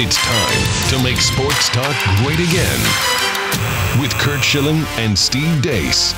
It's time to make sports talk great again with Curt Schilling and Steve Deace.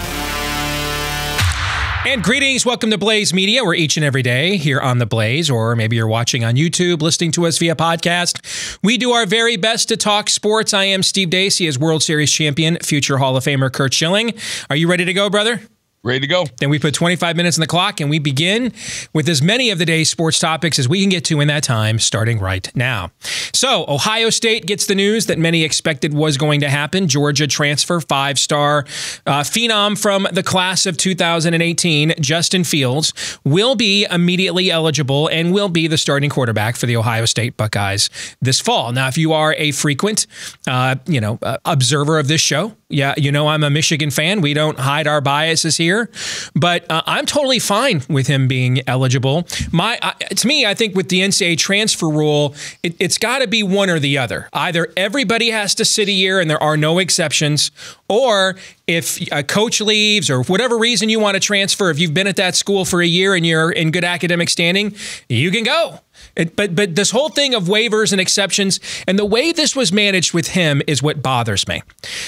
And greetings. Welcome to Blaze Media. We're each and every day here on the Blaze, or maybe you're watching on YouTube, listening to us via podcast. We do our very best to talk sports. I am Steve Deace. He is World Series champion, future Hall of Famer Curt Schilling. Are you ready to go, brother? Ready to go. Then we put 25 minutes on the clock, and we begin with as many of the day's sports topics as we can get to in that time, starting right now. So, Ohio State gets the news that many expected was going to happen. Georgia transfer, five-star phenom from the class of 2018, Justin Fields, will be immediately eligible and will be the starting quarterback for the Ohio State Buckeyes this fall. Now, if you are a frequent, observer of this show, yeah, you know I'm a Michigan fan. We don't hide our biases here, but I'm totally fine with him being eligible. To me, I think with the NCAA transfer rule, it's got to be one or the other. Either everybody has to sit a year and there are no exceptions, or if a coach leaves or whatever reason you want to transfer, if you've been at that school for a year and you're in good academic standing, you can go. But this whole thing of waivers and exceptions and the way this was managed with him is what bothers me.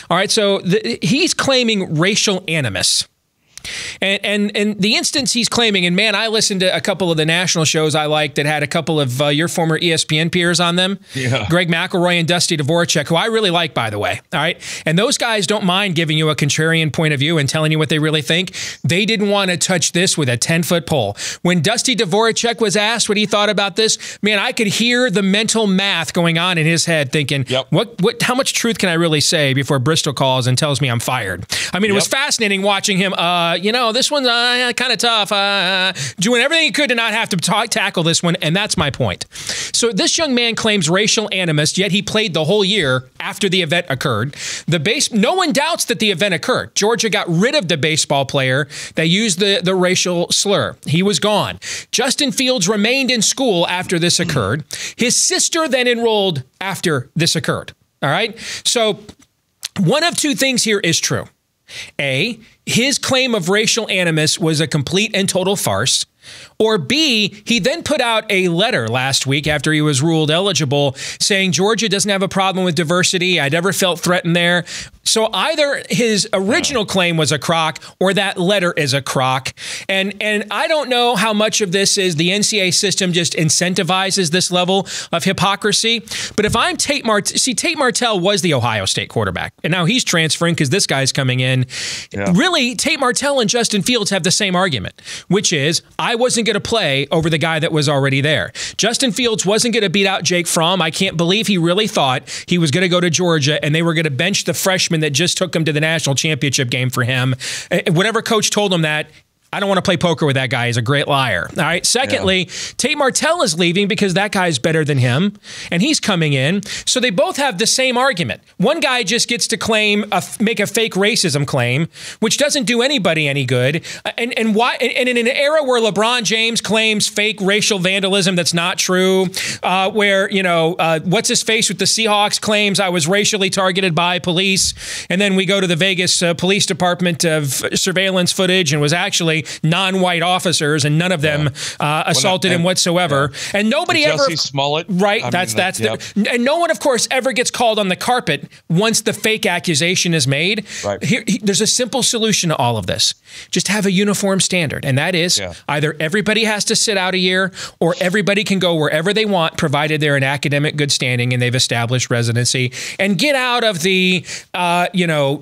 All right, so he's claiming racial animus. And the instance he's claiming, and man, I listened to a couple of the national shows I like that had a couple of your former ESPN peers on them, Greg McElroy and Dusty Dvorak, who I really like, by the way. All right, and those guys don't mind giving you a contrarian point of view and telling you what they really think. They didn't want to touch this with a 10-foot pole. When Dusty Dvorak was asked what he thought about this, man, I could hear the mental math going on in his head, thinking, how much truth can I really say before Bristol calls and tells me I'm fired? I mean, it was fascinating watching him. This one's kind of tough. Doing everything he could to not have to tackle this one, and that's my point. So this young man claims racial animus, yet he played the whole year after the event occurred. No one doubts that the event occurred. Georgia got rid of the baseball player that used the racial slur. He was gone. Justin Fields remained in school after this occurred. His sister then enrolled after this occurred. All right? So one of two things here is true. A, his claim of racial animus was a complete and total farce. Or B, he then put out a letter last week after he was ruled eligible saying Georgia doesn't have a problem with diversity. I never felt threatened there. So either his original claim was a crock or that letter is a crock. And I don't know how much of this is the NCAA system just incentivizes this level of hypocrisy. But if I'm Tate Martell was the Ohio State quarterback, and now he's transferring because this guy's coming in. Yeah. Really, Tate Martell and Justin Fields have the same argument, which is I wasn't going to play over the guy that was already there. Justin Fields wasn't going to beat out Jake Fromm. I can't believe he really thought he was going to go to Georgia and they were going to bench the freshman that just took him to the national championship game for him. Whatever coach told him that, I don't want to play poker with that guy. He's a great liar. All right. Secondly, Tate Martell is leaving because that guy's better than him, and he's coming in. So they both have the same argument. One guy just gets to make a fake racism claim, which doesn't do anybody any good. And why? And in an era where LeBron James claims fake racial vandalism that's not true, where what's his face with the Seahawks claims I was racially targeted by police, and then we go to the Vegas Police Department of surveillance footage and was actually non-white officers, and none of them assaulted him whatsoever. And nobody ever Jesse Smollett, right? And no one, of course, ever gets called on the carpet once the fake accusation is made. Right. There's a simple solution to all of this: just have a uniform standard, and that is either everybody has to sit out a year, or everybody can go wherever they want, provided they're in academic good standing and they've established residency, and get out of the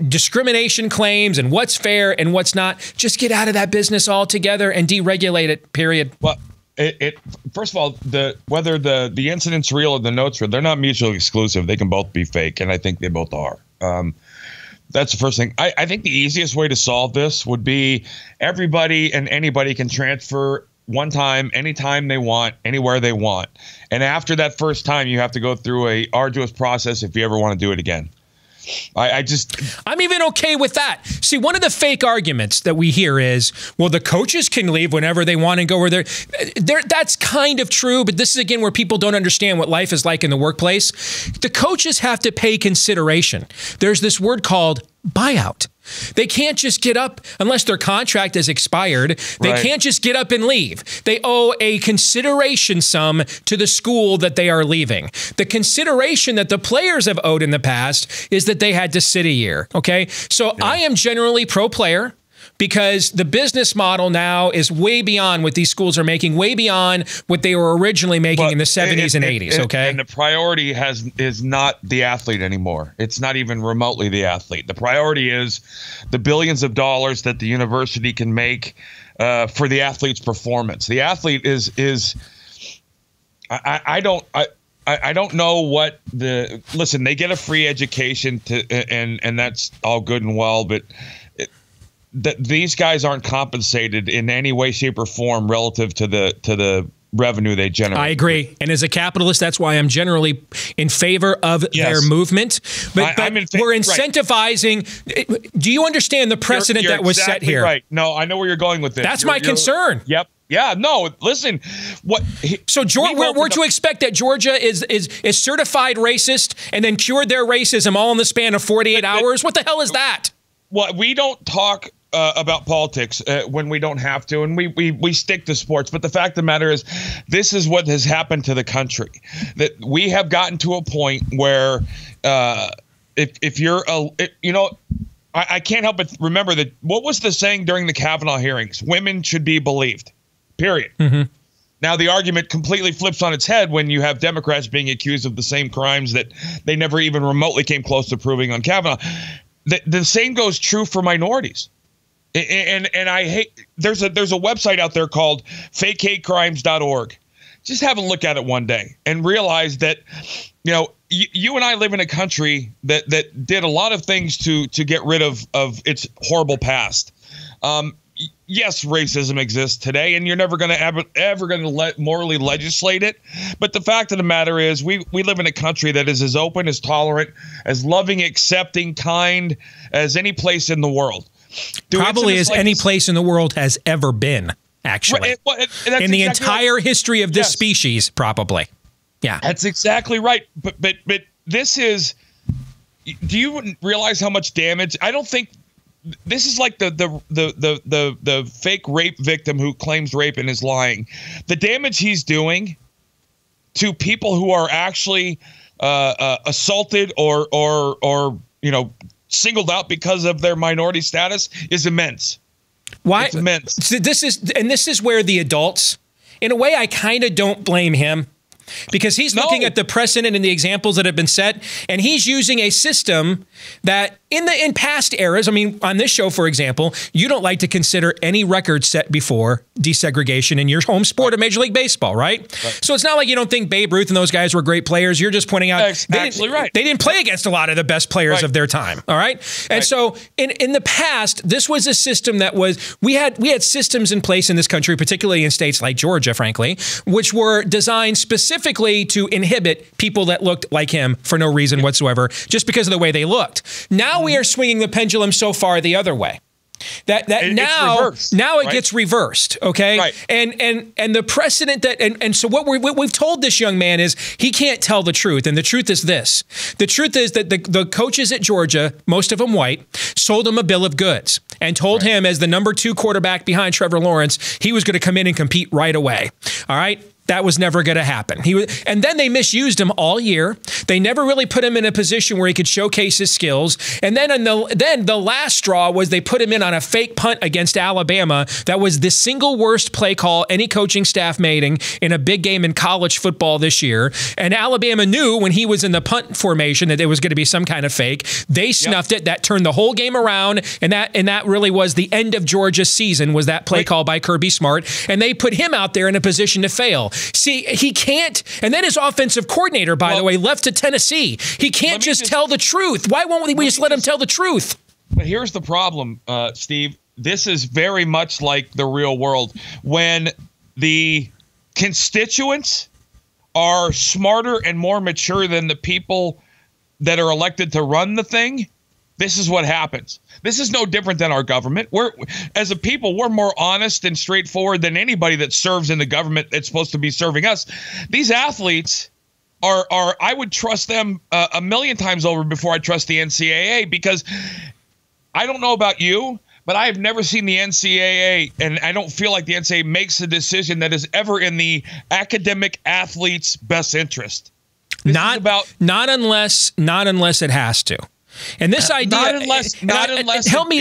discrimination claims and what's fair and what's not. Just get out of that business altogether and deregulate it, period. Well, first of all, whether the incident's real or the note's real, they're not mutually exclusive. They can both be fake, and I think they both are. That's the first thing. I think the easiest way to solve this would be everybody and anybody can transfer one time, anytime they want, anywhere they want. And after that first time, you have to go through a arduous process if you ever want to do it again. I'm even okay with that. See, one of the fake arguments that we hear is, well, the coaches can leave whenever they want and go where they're. That's kind of true, but this is, again, where people don't understand what life is like in the workplace. The coaches have to pay consideration. There's this word called buyout. They can't just get up unless their contract is expired. They can't just get up and leave. They owe a consideration sum to the school that they are leaving. The consideration that the players have owed in the past is that they had to sit a year. Okay. So I am generally pro player, because the business model now is way beyond what these schools are making, way beyond what they were originally making in the 70s and 80s, okay? And the priority is not the athlete anymore. It's not even remotely the athlete. The priority is the billions of dollars that the university can make for the athlete's performance. The athlete is I don't know what listen, they get a free education and that's all good and well, but these guys aren't compensated in any way, shape, or form relative to the revenue they generate. I agree. And as a capitalist, that's why I'm generally in favor of their movement. But we're incentivizing. Right. Do you understand the precedent that was set here? Right. No, I know where you're going with this. That's my concern. Yep. Yeah, no, listen. So we're to expect that Georgia is certified racist and then cured their racism all in the span of 48 hours? What the hell is that? Well, we don't talk about politics when we don't have to, and we stick to sports. But the fact of the matter is, this is what has happened to the country. That we have gotten to a point where if you're I can't help but remember that what was the saying during the Kavanaugh hearings? Women should be believed. Period. Mm-hmm. Now, the argument completely flips on its head when you have Democrats being accused of the same crimes that they never even remotely came close to proving on Kavanaugh. The same goes true for minorities. And I hate there's a website out there called fakehatecrimes.org. Just have a look at it one day and realize that, you and I live in a country that did a lot of things to get rid of its horrible past. Yes, racism exists today, and you're never going to ever going to morally legislate it. But the fact of the matter is, we live in a country that is as open, as tolerant, as loving, accepting, kind as any place in the world. Probably as any place in the world has ever been, actually. In the entire history of this species, probably. Yeah. That's exactly right. But this is, do you realize how much damage? I don't think this is like the fake rape victim who claims rape and is lying. The damage he's doing to people who are actually assaulted or singled out because of their minority status is immense. Why? It's immense. So this is where the adults, in a way, I kind of don't blame him. Because he's looking at the precedent and the examples that have been set, and he's using a system that in past eras, I mean, on this show, for example, you don't like to consider any record set before desegregation in your home sport of Major League Baseball, right? So it's not like you don't think Babe Ruth and those guys were great players. You're just pointing out they didn't play against a lot of the best players of their time, all right? And so in the past, this was a system that was, we had systems in place in this country, particularly in states like Georgia, frankly, which were designed specifically to inhibit people that looked like him for no reason whatsoever, just because of the way they looked. Now we are swinging the pendulum so far the other way that now it gets reversed. Okay. Right. And the precedent that, and so what we've told this young man is he can't tell the truth. And the truth is this. The truth is that the coaches at Georgia, most of them white, sold him a bill of goods and told him as the number 2 quarterback behind Trevor Lawrence, he was going to come in and compete right away. All right. That was never going to happen. And then they misused him all year. They never really put him in a position where he could showcase his skills. And then the last straw was they put him in on a fake punt against Alabama. That was the single worst play call any coaching staff made in a big game in college football this year. And Alabama knew when he was in the punt formation that it was going to be some kind of fake. They snuffed it. That turned the whole game around. And that really was the end of Georgia's season, was that play call by Kirby Smart. And they put him out there in a position to fail. See, he can't. And then his offensive coordinator, by the way, left to Tennessee. He can't just tell the truth. Why won't we just let him tell the truth? But here's the problem, Steve. This is very much like the real world. When the constituents are smarter and more mature than the people that are elected to run the thing, this is what happens. This is no different than our government. As a people, we're more honest and straightforward than anybody that serves in the government that's supposed to be serving us. These athletes are I would trust them a million times over before I trust the NCAA, because I don't know about you, but I have never seen the NCAA, and I don't feel like the NCAA makes a decision that is ever in the academic athlete's best interest. Not unless it has to. And this idea, help me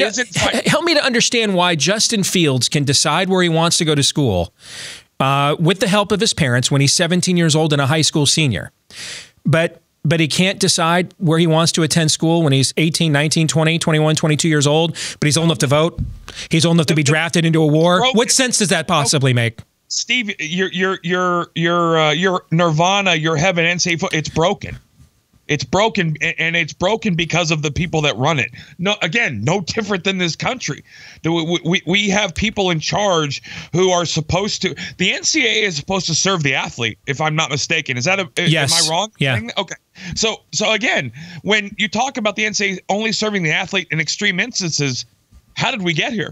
to understand why Justin Fields can decide where he wants to go to school with the help of his parents when he's 17 years old and a high school senior. But he can't decide where he wants to attend school when he's 18, 19, 20, 21, 22 years old, but he's old enough to vote. He's old enough to be drafted into a war. What sense does that possibly make? Steve, your nirvana, your heaven, NCAA, it's broken. It's broken, and it's broken because of the people that run it. No, again, no different than this country. We have people in charge who are supposed to. The NCAA is supposed to serve the athlete, if I'm not mistaken. Is that yes? Am I wrong? Yeah. Okay. So again, when you talk about the NCAA only serving the athlete in extreme instances, how did we get here?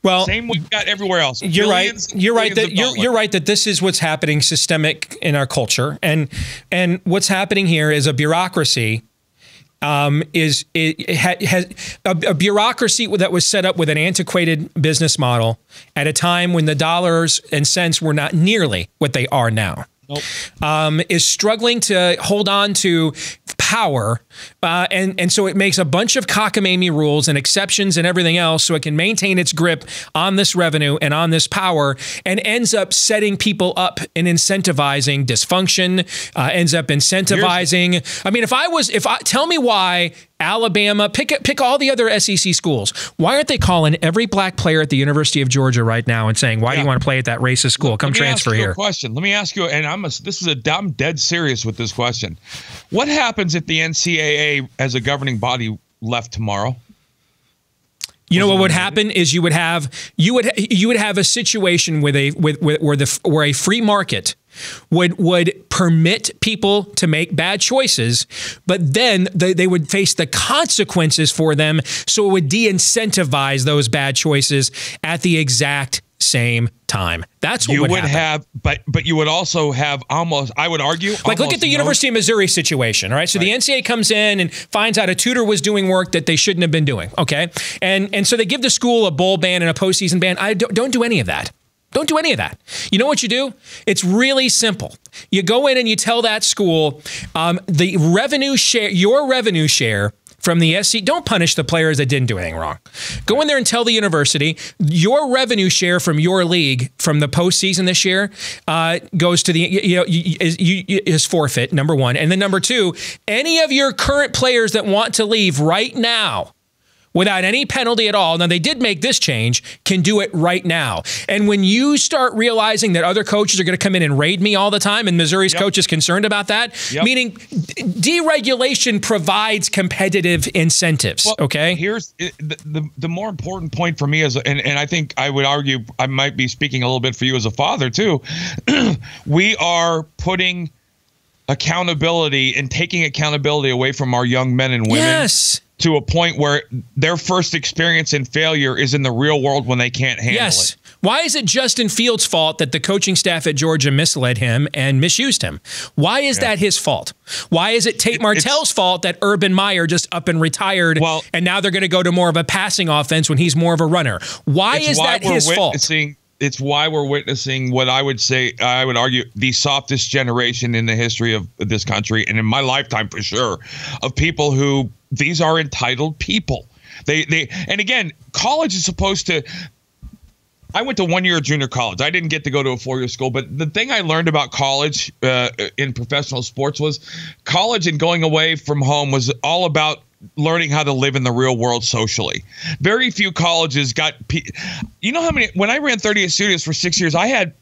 Well, same we've got everywhere else. You're right that this is what's happening systemic in our culture, and what's happening here is a bureaucracy. Has a bureaucracy that was set up with an antiquated business model at a time when the dollars and cents were not nearly what they are now. Nope. Is struggling to hold on to power, and so it makes a bunch of cockamamie rules and exceptions and everything else so it can maintain its grip on this revenue and on this power, and ends up setting people up and incentivizing dysfunction, ends up incentivizing. I mean, tell me why Alabama, pick all the other SEC schools. Why aren't they calling every black player at the University of Georgia right now and saying, why do you want to play at that racist school? Come transfer here. Question. Let me ask you, and I'm dead serious with this question. What happens if the NCAA as a governing body left tomorrow? You know what would happen is you would have a situation where a free market would permit people to make bad choices, but then they would face the consequences for them, so it would de-incentivize those bad choices at the exact same time. That's what you would happen. have, but you would also have almost, I would argue, like look at the University of Missouri situation, right? So the NCAA comes in and finds out a tutor was doing work that they shouldn't have been doing, okay? And so they give the school a bowl ban and a postseason ban. Don't do any of that. Don't do any of that. You know what you do? It's really simple. You go in and you tell that school the revenue share, your revenue share from the SC. Don't punish the players that didn't do anything wrong. Go in there and tell the university your revenue share from your league from the postseason this year goes to the is forfeit, number one, and then number two, any of your current players that want to leave right now, without any penalty at all. Now, they did make this change, can do it right now. And when you start realizing that other coaches are going to come in and raid me all the time, and Missouri's coach is concerned about that, meaning deregulation provides competitive incentives, okay? Here's the more important point for me, and I think I would argue I might be speaking a little bit for you as a father, too. We are putting accountability and taking accountability away from our young men and women. Yes. To a point where their first experience in failure is in the real world when they can't handle it. Why is it Justin Fields' fault that the coaching staff at Georgia misled him and misused him? Why is that his fault? Why is it Tate Martell's fault that Urban Meyer just up and retired, and now they're going to go to more of a passing offense when he's more of a runner? Why is that his fault? It's why we're witnessing what I would argue, the softest generation in the history of this country, and in my lifetime for sure, of people who, these are entitled people. And again, college is supposed to, I went to 1 year of junior college. I didn't get to go to a 4-year school, but the thing I learned about college in professional sports was college and going away from home was all about learning how to live in the real world socially. Very few colleges got, you know how many, when I ran 38 Studios for 6 years, I had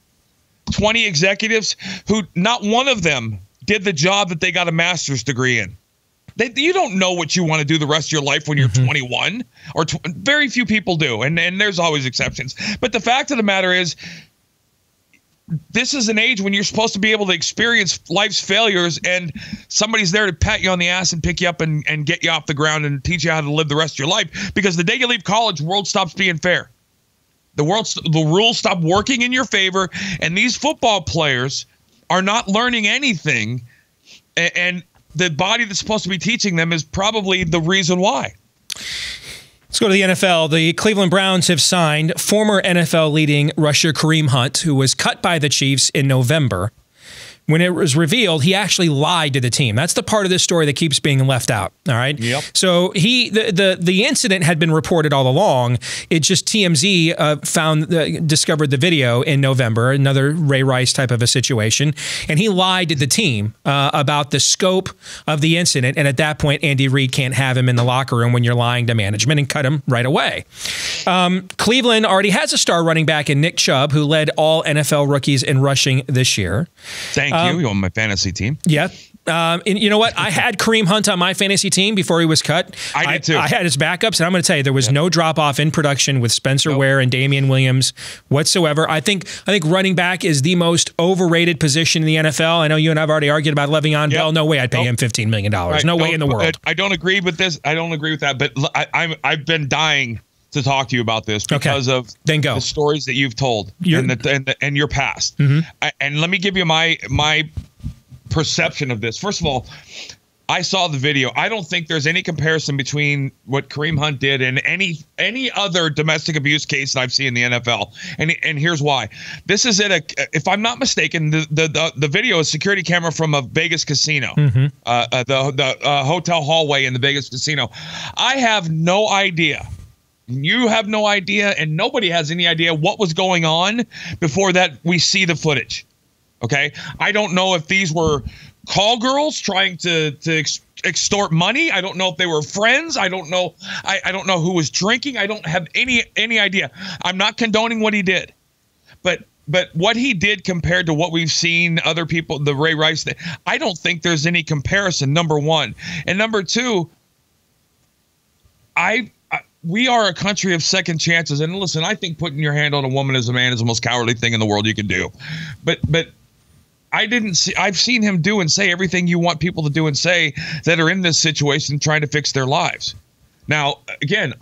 20 executives who not one of them did the job that they got a master's degree in. You don't know what you want to do the rest of your life when you're 21, or very few people do. And there's always exceptions. But the fact of the matter is, this is an age when you're supposed to be able to experience life's failures, and somebody's there to pat you on the ass and pick you up and get you off the ground and teach you how to live the rest of your life. Because the day you leave college, the world stops being fair. The rules stop working in your favor, and these football players are not learning anything, and the body that's supposed to be teaching them is probably the reason why. Let's go to the NFL. The Cleveland Browns have signed former NFL leading rusher Kareem Hunt, who was cut by the Chiefs in November. When it was revealed, he actually lied to the team. That's the part of this story that keeps being left out. All right. Yep. So the incident had been reported all along. It just TMZ discovered the video in November, another Ray Rice type of a situation, and he lied to the team about the scope of the incident. And at that point, Andy Reid can't have him in the locker room when you're lying to management and cut him right away. Cleveland already has a star running back in Nick Chubb, who led all NFL rookies in rushing this year. Thank you. You're on my fantasy team. Yeah. And you know what? I had Kareem Hunt on my fantasy team before he was cut. I did too. I had his backups, and I'm going to tell you, there was no drop-off in production with Spencer Ware and Damian Williams whatsoever. I think running back is the most overrated position in the NFL. I know you and I have already argued about Le'Veon Bell. No way I'd pay him $15 million. Right. No way in the world. I don't agree with this. I don't agree with that. But I've been dying to talk to you about this because of the stories that you've told and your past. Mm-hmm. And let me give you my perception of this. First of all, I saw the video. I don't think there's any comparison between what Kareem Hunt did and any other domestic abuse case that I've seen in the NFL. And here's why. This is if I'm not mistaken, the video is security camera from a Vegas casino, the hotel hallway in the Vegas casino. I have no idea. You have no idea, and nobody has any idea what was going on before that we see the footage. Okay? I don't know if these were call girls trying to extort money. I don't know if they were friends. I don't know. I don't know who was drinking. I don't have any idea. I'm not condoning what he did. But what he did compared to what we've seen other people, the Ray Rice thing, I don't think there's any comparison, number one. And number two, we are a country of second chances. And listen, I think putting your hand on a woman as a man is the most cowardly thing in the world you can do. But I've seen him do and say everything you want people to do and say that are in this situation trying to fix their lives. Now, again,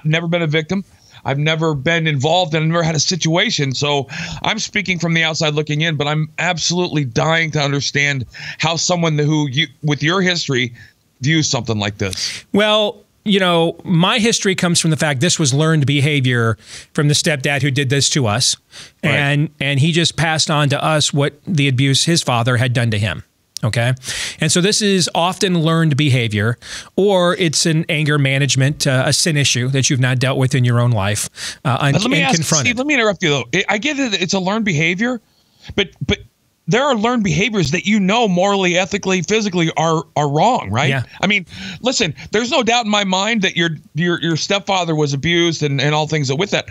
never been a victim. I've never been involved and I've never had a situation. So I'm speaking from the outside looking in, but I'm absolutely dying to understand how someone with your history views something like this. Well, you know, my history comes from the fact this was learned behavior from the stepdad who did this to us. Right. And he just passed on to us what the abuse his father had done to him. Okay. And so this is often learned behavior, or it's an anger management, a sin issue that you've not dealt with in your own life. Let me interrupt you, though. I get it. It's a learned behavior, but there are learned behaviors that morally, ethically, physically are wrong, right? Yeah. I mean, listen, there's no doubt in my mind that your stepfather was abused and all things that with that.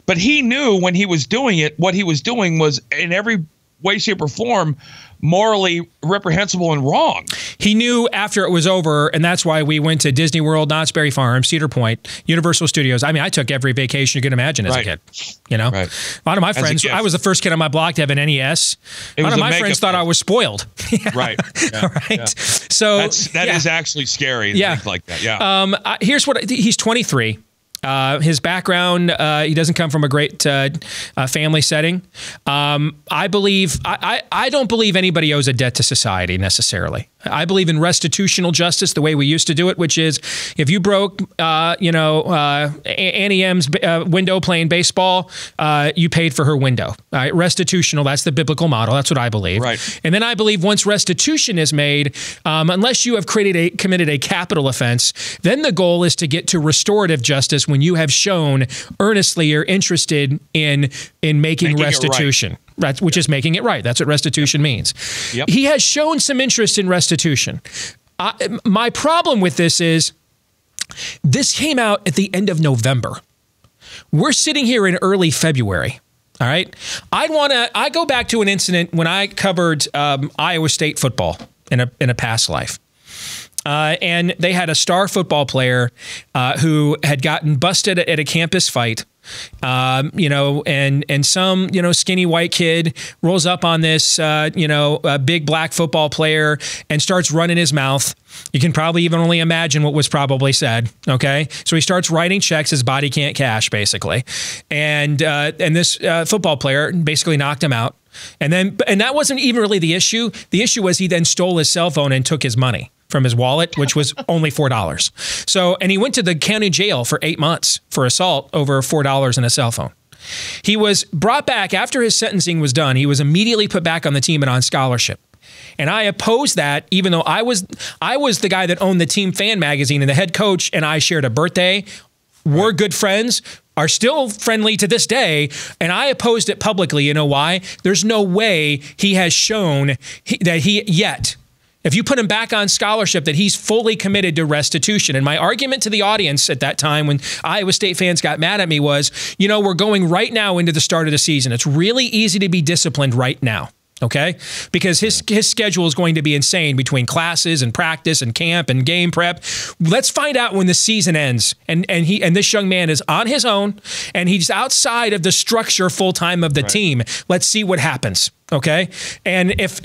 But he knew when he was doing it, what he was doing was in every way, shape, or form morally reprehensible and wrong. He knew after it was over, and that's why we went to Disney World, Knott's Berry Farm, Cedar Point, Universal Studios. I mean, I took every vacation you could imagine as a kid. You know, a lot of my friends, I was the first kid on my block to have an NES. A lot of my friends thought I was spoiled. Right. Yeah. Right. Yeah. So that is actually scary to think like that. Yeah. Here's what he's 23. His background, he doesn't come from a great family setting. I don't believe anybody owes a debt to society necessarily. I believe in restitutional justice, the way we used to do it, which is if you broke, Annie M's window playing baseball, you paid for her window. Restitutional, that's the biblical model. That's what I believe. Right. And then I believe once restitution is made, unless you have committed a capital offense, then the goal is to get to restorative justice when you have shown earnestly you're interested in making restitution. Right, which is making it right. That's what restitution means. Yep. He has shown some interest in restitution. My problem with this is this came out at the end of November. We're sitting here in early February. All right. I go back to an incident when I covered Iowa State football in a past life. And they had a star football player who had gotten busted at a campus fight. And some, skinny white kid rolls up on this, a big black football player and starts running his mouth. You can probably even only imagine what was probably said. Okay. So he starts writing checks his body can't cash, basically. And this football player basically knocked him out. And that wasn't even really the issue. The issue was he then stole his cell phone and took his money. from his wallet, which was only $4. So, and he went to the county jail for 8 months for assault over $4 and a cell phone. He was brought back after his sentencing was done. He was immediately put back on the team and on scholarship. And I opposed that, even though I was the guy that owned the Team Fan magazine, and the head coach and I shared a birthday. We're good friends, are still friendly to this day, and I opposed it publicly. You know why? There's no way he has shown that he yet, if you put him back on scholarship, that he's fully committed to restitution. And my argument to the audience at that time when Iowa State fans got mad at me was, you know, we're going right now into the start of the season. It's really easy to be disciplined right now. Okay, because his schedule is going to be insane between classes and practice and camp and game prep. Let's find out when the season ends, and this young man is on his own and he's outside of the structure full time of the team. Let's see what happens. Okay, and if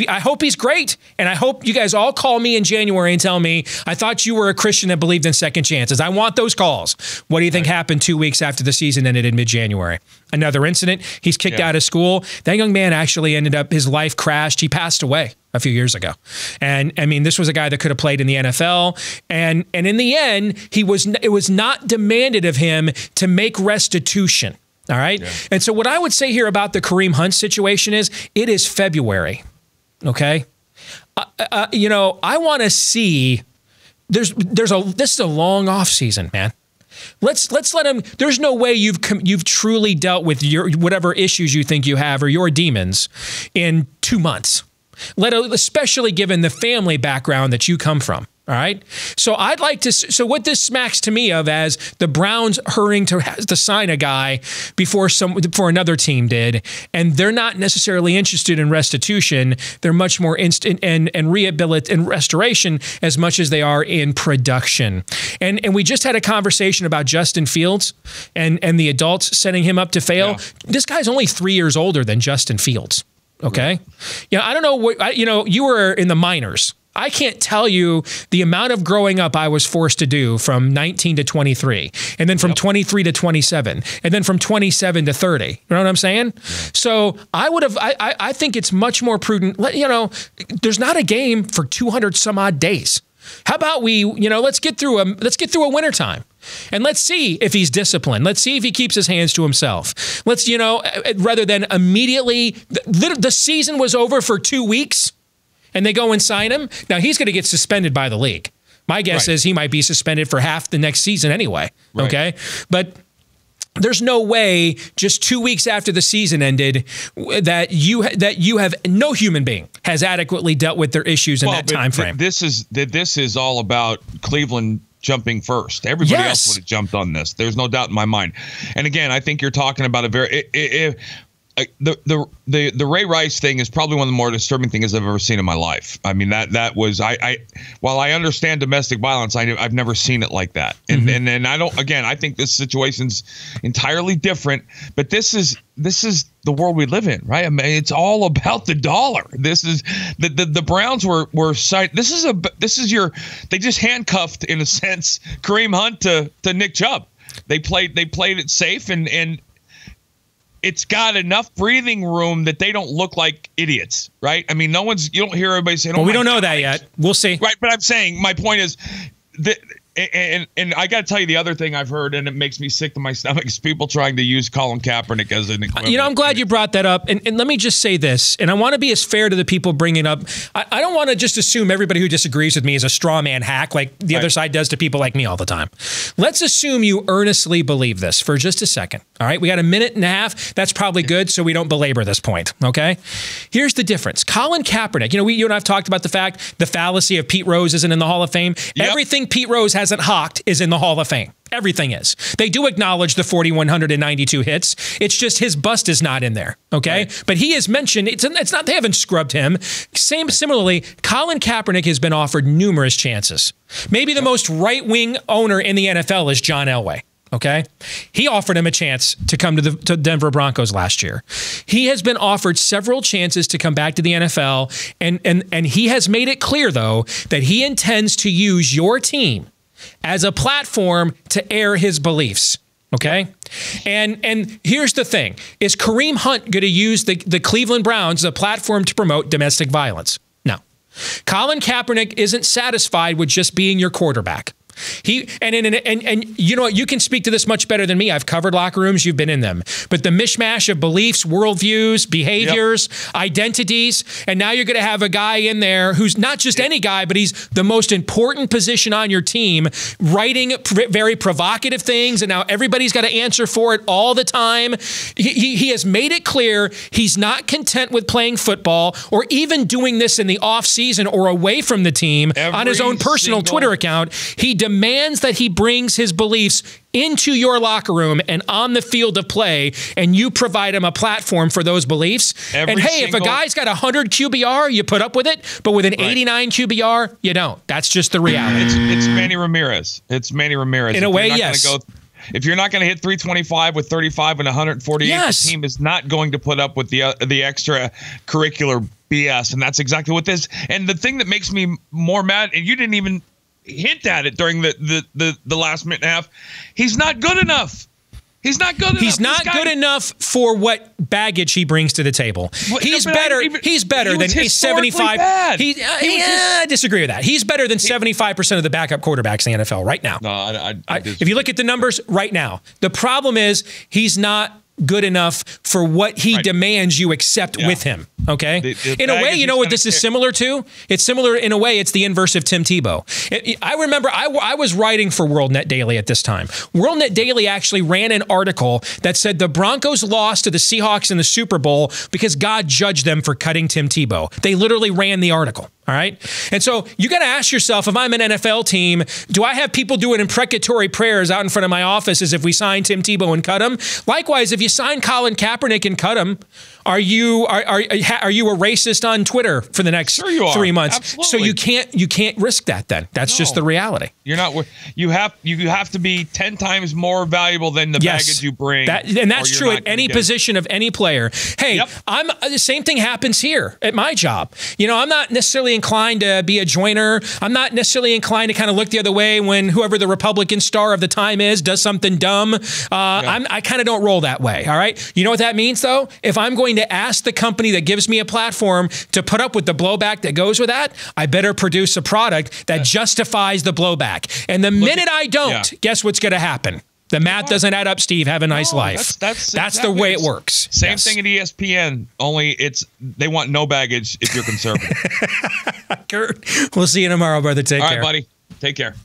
I hope he's great, and I hope you guys all call me in January and tell me I thought you were a Christian that believed in second chances. I want those calls. What do you think happened 2 weeks after the season ended in mid-January? Another incident. He's kicked out of school. That young man actually ended up, his life crashed. He passed away a few years ago. And I mean, this was a guy that could have played in the NFL. And in the end, it was not demanded of him to make restitution. All right. Yeah. And so what I would say here about the Kareem Hunt situation is it is February. Okay. You know, I want to see this is a long off season, man. Let's let him. There's no way you've truly dealt with your whatever issues you think you have or your demons in 2 months. Especially given the family background that you come from. All right. So I'd like to. So what this smacks to me of as the Browns hurrying to sign a guy before another team did, and they're not necessarily interested in restitution. They're much more instant and rehabilitation and restoration as much as they are in production. And we just had a conversation about Justin Fields and the adults setting him up to fail. Yeah. This guy's only 3 years older than Justin Fields. Okay. Yeah. I don't know what you were in the minors. I can't tell you the amount of growing up I was forced to do from 19 to 23, and then from 23 to 27, and then from 27 to 30. You know what I'm saying? Yeah. So I think it's much more prudent. There's not a game for 200 some odd days. How about let's get through a winter time. And let's see if he's disciplined. Let's see if he keeps his hands to himself. Let's, rather than immediately, the season was over for 2 weeks. And they go and sign him. Now, he's going to get suspended by the league. My guess is he might be suspended for half the next season anyway. Right. Okay? But there's no way just 2 weeks after the season ended that you have no human being has adequately dealt with their issues in that time frame. This is all about Cleveland jumping first. Everybody else would have jumped on this. There's no doubt in my mind. And again, I think you're talking about the Ray Rice thing is probably one of the more disturbing things I've ever seen in my life. I mean, that was while I understand domestic violence, I've never seen it like that. And and I don't. Again, I think this situation's entirely different. But this is the world we live in, right? I mean, it's all about the dollar. This is the Browns were cited. They just handcuffed in a sense Kareem Hunt to Nick Chubb. They played it safe and it's got enough breathing room that they don't look like idiots, right? I mean, you don't hear everybody saying, well, we don't know that yet. We'll see. Right, but I'm saying, my point is, and I got to tell you the other thing I've heard, and it makes me sick to my stomach, is people trying to use Colin Kaepernick as an equivalent. I'm glad you brought that up. And let me just say this, and I want to be as fair to the people bringing up. I don't want to just assume everybody who disagrees with me is a straw man hack like the other side does to people like me all the time. Let's assume you earnestly believe this for just a second. All right, we got a minute and a half. That's probably good, so we don't belabor this point, okay? Here's the difference. Colin Kaepernick, you and I have talked about the fallacy of Pete Rose isn't in the Hall of Fame. Yep. Everything Pete Rose hasn't hawked is in the Hall of Fame. Everything is. They do acknowledge the 4,192 hits. It's just his bust is not in there, okay? Right. But he is mentioned. It's not. They haven't scrubbed him. Similarly, Colin Kaepernick has been offered numerous chances. Maybe the most right-wing owner in the NFL is John Elway. Okay, he offered him a chance to come to Denver Broncos last year. He has been offered several chances to come back to the NFL, and he has made it clear, though, that he intends to use your team as a platform to air his beliefs. Okay, and here's the thing: is Kareem Hunt going to use the Cleveland Browns as a platform to promote domestic violence? No. Colin Kaepernick isn't satisfied with just being your quarterback. And you know what? You can speak to this much better than me. I've covered locker rooms. You've been in them. But the mishmash of beliefs, worldviews, behaviors, identities, and now you're going to have a guy in there who's not just any guy, but he's the most important position on your team, writing very provocative things, and now everybody's got to answer for it all the time. He has made it clear he's not content with playing football or even doing this in the offseason or away from the team on his own personal Twitter account. He demands that he brings his beliefs into your locker room and on the field of play, and you provide him a platform for those beliefs. If a guy's got 100 QBR, you put up with it, but with an 89 QBR, you don't. That's just the reality. It's Manny Ramirez. It's Manny Ramirez. In a way, yes. If you're not going to hit 325 with 35 and 148, the team is not going to put up with the extra curricular BS, and that's exactly what this. And the thing that makes me more mad, and you didn't even hint at it during the last minute and a half, he's not good enough. He's not good enough. He's not good enough for what baggage he brings to the table. He's better than a 75. I disagree with that. He's better than 75% of the backup quarterbacks in the NFL right now. No, if you look at the numbers right now, the problem is he's not good enough for what he demands you accept with him. Okay? In a way, you know what this is similar to? It's similar in a way. It's the inverse of Tim Tebow. I remember I was writing for WorldNet Daily at this time. WorldNet Daily actually ran an article that said the Broncos lost to the Seahawks in the Super Bowl because God judged them for cutting Tim Tebow. They literally ran the article. All right. And so you got to ask yourself, if I'm an NFL team, do I have people doing imprecatory prayers out in front of my office as if we sign Tim Tebow and cut him? Likewise, if you sign Colin Kaepernick and cut him, are you a racist on Twitter for the next 3 months? Absolutely. So you can't risk that then. That's just the reality. You're not. You have to be 10 times more valuable than the baggage you bring. And that's true at any position of any player. Hey, the same thing happens here at my job. You know, I'm not necessarily inclined to be a joiner. I'm not necessarily inclined to kind of look the other way when whoever the Republican star of the time is does something dumb. I kind of don't roll that way. All right. You know what that means, though? If I'm going to ask the company that gives me a platform to put up with the blowback that goes with that, I better produce a product that justifies the blowback. And the minute I don't, guess what's going to happen? The math doesn't add up, Steve. Have a nice life. That's exactly the way it works. Same thing at ESPN, only they want no baggage if you're conservative. Curt, we'll see you tomorrow, brother. Take care. All right, buddy. Take care.